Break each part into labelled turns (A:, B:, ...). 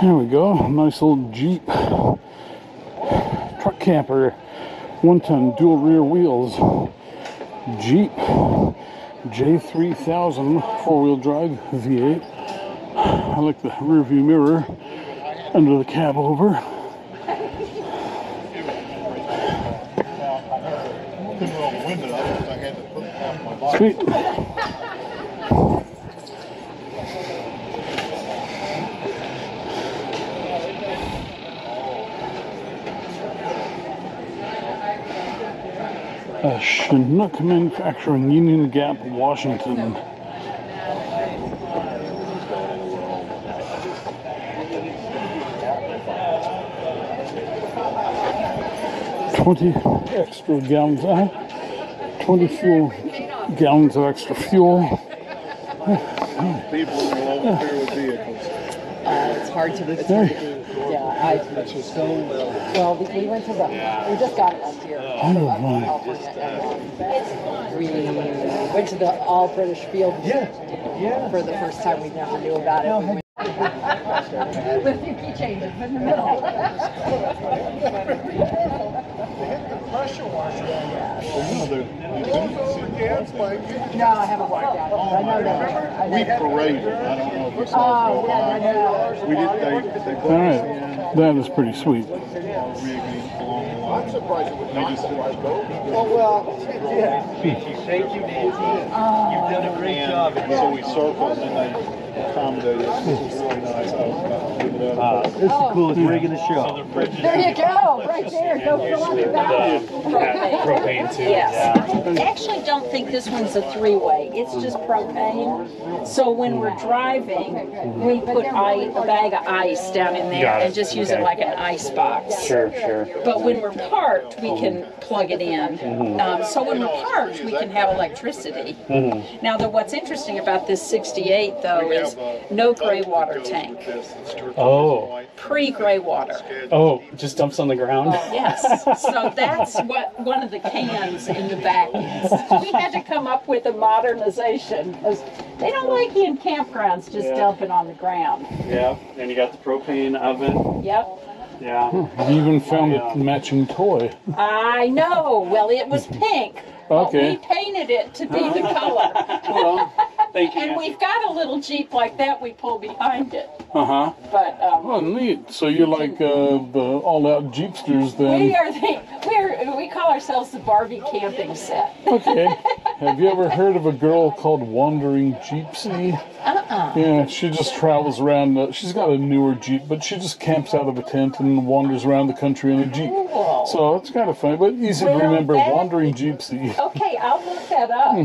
A: There we go. Nice old Jeep. Truck camper. 1-ton dual rear wheels. Jeep. J3000 4-wheel drive V8. I like the rear view mirror under the cab over. Sweet. Chinook Manufacturing, Union Gap, Washington. $20 extra gallons, 20 gallons of extra fuel.
B: People are all over here with vehicles.
C: It's hard to believe. Yeah, well, we went to we just got it last year.
A: I don't know.
C: We went to the all British field for the first time. We never knew about it. With a few key changes in the middle.
B: Pressure washer.
C: No, I haven't walked out. I know that.
B: We paraded. I don't know if you saw we did. They
A: All right, that is pretty sweet.
B: I'm surprised it was not just
D: Thank you, Nancy. You've done a great job.
B: so we circled and they accommodated. This was really nice. I was about to give it up.
D: This is the coolest rig in the show.
C: There you go, right there. Go fill up the back.
E: Propane too.
F: Yes. I actually don't think this one's a three-way. It's just propane. So when we're driving, we put a bag of ice down in there and just use it like an ice box.
E: Sure.
F: But when we're parked, we can plug it in. So when we're parked, we can have electricity. Now, what's interesting about this 68, though, is no gray water tank.
E: Oh.
F: Pre-gray water.
E: Oh, just dumps on the ground?
F: Yes. So that's what one of the cans in the back is. We had to come up with a modernization because they don't like you in campgrounds just dumping on the ground.
E: Yeah, and you got the propane oven.
F: Yep.
E: Yeah.
A: You even found a matching toy.
F: I know. Well, it was pink. But we painted it to be the color.
E: Well, thank you.
F: And we've got a little Jeep like that we pull behind it.
A: Uh-huh.
F: But
A: oh, neat. So you're like the all-out Jeepsters then.
F: We call ourselves the Barbie camping set.
A: Okay. Have you ever heard of a girl called Wandering Jeepsy? Yeah, she just travels around. She's got a newer Jeep, but she just camps out of a tent and wanders around the country in a Jeep.
F: Cool.
A: So it's kind of funny, but easy to remember. Wandering Jeepsy.
F: Okay, I'll look that up.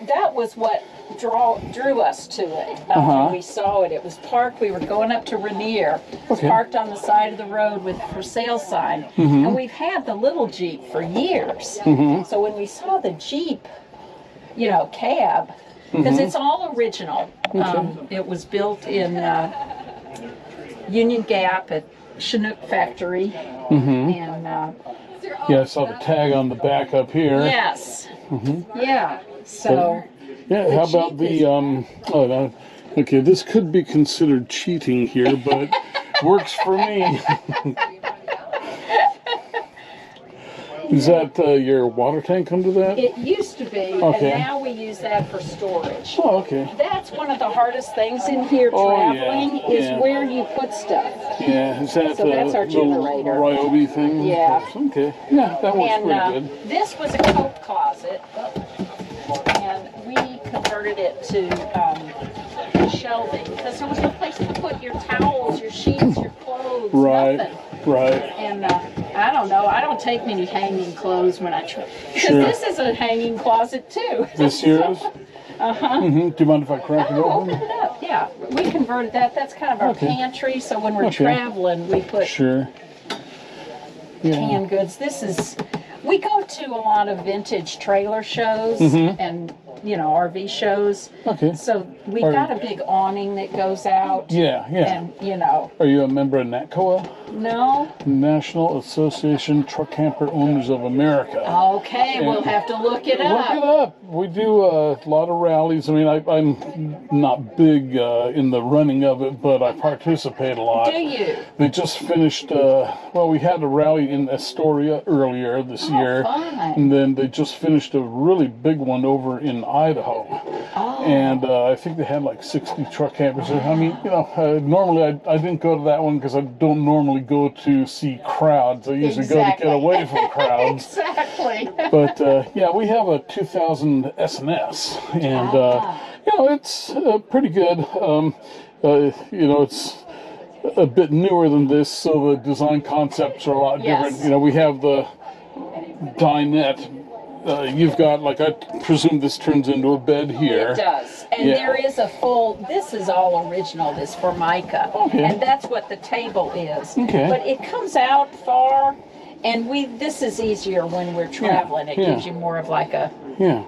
F: That was what drew us to it. When we saw it, it was parked. We were going up to Rainier. It was parked on the side of the road with a for sale sign. And we've had the little Jeep for years. So when we saw the Jeep, cab, because it's all original. It was built in Union Gap at Chinook factory. And
A: yeah, I saw the tag on the back up here.
F: yes. Yeah. So
A: Yeah, how about the okay, this could be considered cheating here, but works for me. Is that your water tank under that?
F: it used to be, and now we use that for storage.
A: Oh, okay.
F: That's one of the hardest things in here traveling is where you put stuff.
A: Yeah, is that
F: So that's our
A: little
F: generator.
A: Ryobi thing?
F: Yeah.
A: Okay. Yeah, that works
F: And
A: pretty good.
F: this was a coat closet, and we converted it to shelving because there was no place to put your towels, your sheets, your clothes, nothing.
A: Right.
F: And I don't know. I don't take many hanging clothes when I try. Because this is a hanging closet too.
A: This yours? Do you mind if I crack it
F: Open
A: open?
F: it up. Yeah, we converted that. That's kind of our pantry. So when we're traveling, we put canned goods. We go to a lot of vintage trailer shows, and RV shows.
A: Okay.
F: So we've got a big awning that goes out.
A: Yeah, yeah.
F: And,
A: Are you a member of NATCOA?
F: No.
A: National Association Truck Camper Owners of America.
F: Okay, we'll have to look it up.
A: Look it up. We do a lot of rallies. I mean, I'm not big in the running of it, but I participate a lot.
F: Do you?
A: They just finished, we had a rally in Astoria earlier this year.
F: Fun.
A: And then they just finished a really big one over in Idaho.
F: Oh.
A: And I think they had like 60 truck campers there. I mean, normally I didn't go to that one because I don't normally go to see crowds. I usually go to get away from crowds.
F: Exactly.
A: But we have a 2000 S&S, and it's pretty good. It's a bit newer than this, so the design concepts are a lot different. We have the dinette. You've got, like, I presume this turns into a bed here.
F: It does. And there is a this is all original, this Formica.
A: Okay.
F: And that's what the table is.
A: Okay.
F: But it comes out far, and this is easier when we're traveling. It gives you more of like a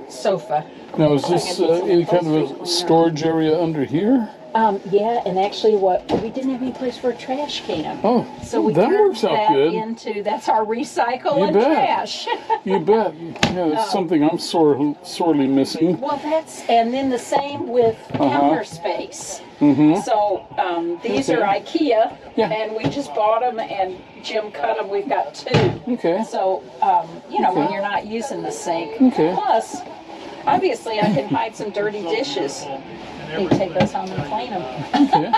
F: sofa.
A: Now, is this any kind of a storage area under here?
F: And actually we didn't have any place for a trash can.
A: Oh,
F: so we
A: that
F: turned
A: works out
F: that
A: good.
F: That's our recycle and
A: bet.
F: trash.
A: You bet. Yeah, that's something I'm sorely missing.
F: Well, and then the same with counter space.
A: Mm-hmm.
F: So these are IKEA, and we just bought them, and Jim cut them. We've got 2.
A: Okay.
F: So, when you're not using the sink.
A: Okay.
F: Plus, obviously, I can hide some dirty dishes. You take those home and clean them.
A: Okay.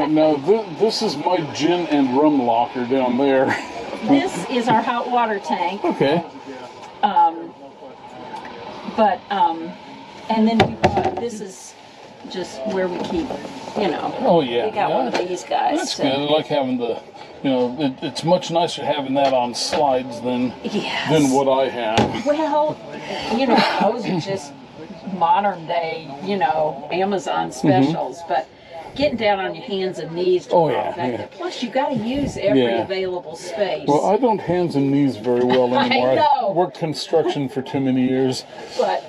A: Now, this is my gin and rum locker down there.
F: This is our hot water tank.
A: Okay.
F: And then this is just where we keep,
A: Oh, yeah.
F: We got one of these guys.
A: That's good. I like having it's much nicer having that on slides than what I have.
F: Well, those are just modern day, Amazon specials, but getting down on your hands and knees to Plus, you got to use every available space.
A: Well, I don't hands and knees very well anymore.
F: I know.
A: I worked construction for too many years.
F: But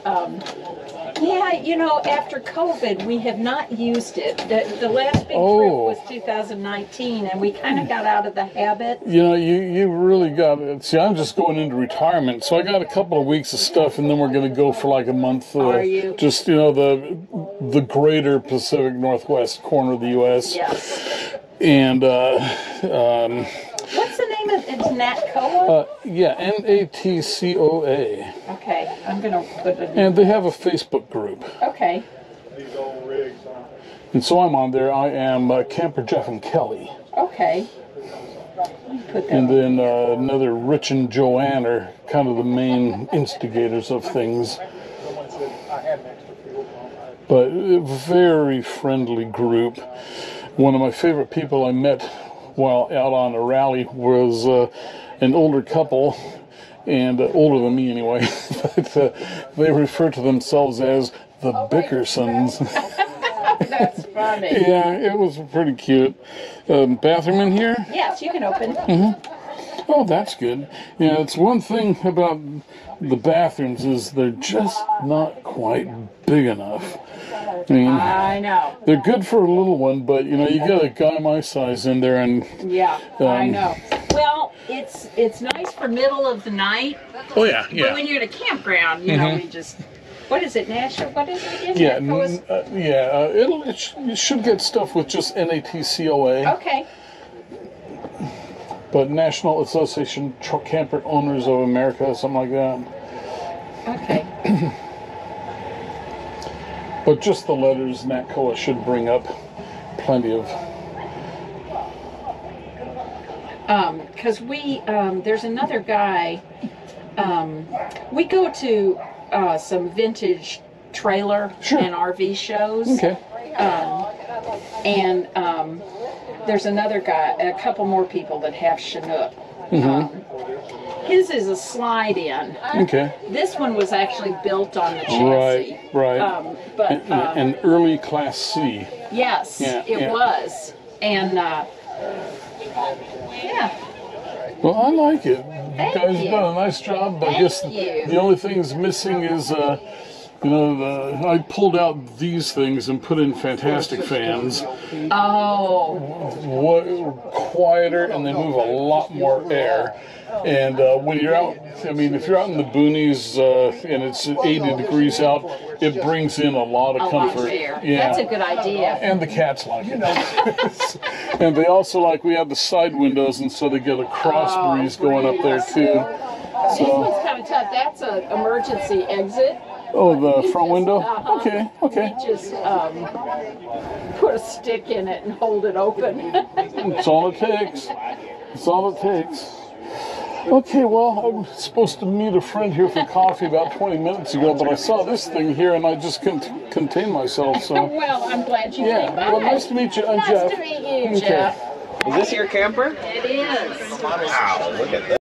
F: after COVID, we have not used it. The last big trip was 2019, and we kind of got out of the habit.
A: You really got it. See, I'm just going into retirement, so I got a couple of weeks of stuff, and then we're going to go for like a month.
F: Are you?
A: Just, the greater Pacific Northwest corner of the U.S.
F: Yes.
A: And,
F: what's the name of it? It's NATCOA?
A: NATCOA.
F: Okay, I'm going to put it in.
A: And they have a Facebook group.
F: Okay.
B: These old rigs, huh?
A: And so I'm on there. I am Camper Jeff and Kelly.
F: Okay. Put that
A: And then another Rich and Joanne are kind of the main instigators of things.
B: Someone said I had an extra fuel pump.
A: But a very friendly group. One of my favorite people I met while out on a rally was an older couple, and older than me anyway, but they refer to themselves as the Bickersons.
F: That's funny.
A: Yeah, it was pretty cute. Bathroom in here?
F: Yes, you can open.
A: Mm-hmm. Oh, that's good. Yeah, it's one thing about the bathrooms is they're just not quite big enough. I mean,
F: I know.
A: They're good for a little one, but you get a guy my size in there, and
F: I know. Well, it's nice for middle of the night.
A: Oh yeah.
F: But when you're at a campground, we just. What is it, National? What is it again?
A: It should get stuff with just NATCOA.
F: Okay.
A: But National Association Truck Camper Owners of America, something like that.
F: Okay.
A: But just the letters NATCOA should bring up plenty of.
F: Because there's another guy. We go to some vintage trailer and RV shows.
A: Okay.
F: There's another guy, a couple more people that have Chinook. His is a slide-in.
A: Okay.
F: This one was actually built on the chassis.
A: Right. An early Class C.
F: Yes, it was. And,
A: Well, I like it.
F: Thank
A: You guys
F: you.
A: have done a nice job. I guess the only thing that's missing is You know, I pulled out these things and put in fantastic fans.
F: Oh.
A: Quieter, and they move a lot more air. And when you're out, I mean, if you're out in the boonies and it's 80 degrees out, it brings in a lot of comfort.
F: Yeah, that's a good idea.
A: And the cats like it. And they also like, we have the side windows, and so they get a cross breeze going up there too.
F: This one's kind of tough. That's an emergency exit.
A: Oh, the front window? Okay, okay.
F: You just put a stick in it and hold it open.
A: That's all it takes. That's all it takes. Okay, well, I was supposed to meet a friend here for coffee about 20 minutes ago, but I saw this thing here and I just couldn't contain myself, so.
F: Well, I'm glad you came by.
A: Well, nice to meet you. I'm Jeff.
F: Nice to meet you, Jeff.
D: Is this your camper?
F: It is.
D: Wow, look at that.